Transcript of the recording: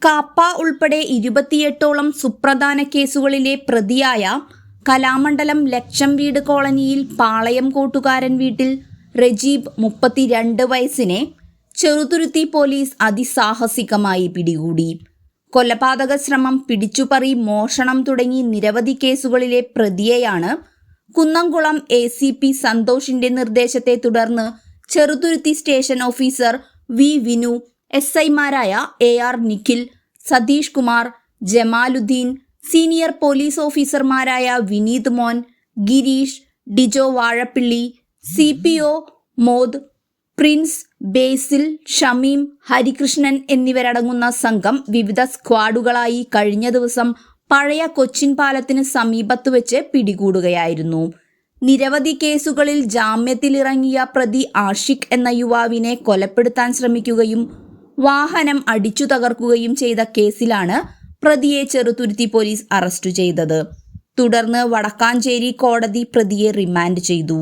കാപ്പ ഉൾപ്പെടെ 28ഓളം സുപ്രധാന കേസുകളിലെ പ്രതിയായ കലാമണ്ഡലം ലക്ഷം വീട് കോളനിയിൽ പാളയം കോട്ടുകാരൻ വീട്ടിൽ റജീബ് 32 വയസ്സിനെ ചെറുതുരുത്തി പോലീസ് അതിസാഹസികമായി പിടികൂടി. കൊലപാതക ശ്രമം, പിടിച്ചുപറി, മോഷണം തുടങ്ങി നിരവധി കേസുകളിലെ പ്രതിയെയാണ് കുന്നംകുളം ACP സന്തോഷിന്റെ നിർദ്ദേശത്തെ തുടർന്ന് Cheruthuruthy station officer V Vinu, SIമാരായ AR Nikhil, Satheesh Kumar, Jamaluddin, senior police ഓഫീസർമാരായ Vineeth Mon, Gireesh, Dijo Vazhappilly, CPO Mod, Prince, Basil, Shameem, Harikrishnan എന്നിവരടങ്ങുന്ന സംഘം വിവിധ സ്ക്വാഡുകളായി കഴിഞ്ഞ ദിവസം പഴയ കൊച്ചിൻ പാലത്തിന് സമീപത്ത് വെച്ച് പിടികൂടുകയായിരുന്നു. നിരവധി കേസുകളിൽ ജാമ്യത്തിലിറങ്ങിയ പ്രതി ആഷിഖ് എന്ന യുവാവിനെ കൊലപ്പെടുത്താൻ ശ്രമിക്കുകയും വാഹനം അടിച്ചു തകർക്കുകയും ചെയ്ത കേസിലാണ് പ്രതിയെ ചെറുതുരുത്തി പോലീസ് അറസ്റ്റ് ചെയ്തത്. തുടർന്ന് വടക്കാഞ്ചേരി കോടതി പ്രതിയെ റിമാൻഡ് ചെയ്തു.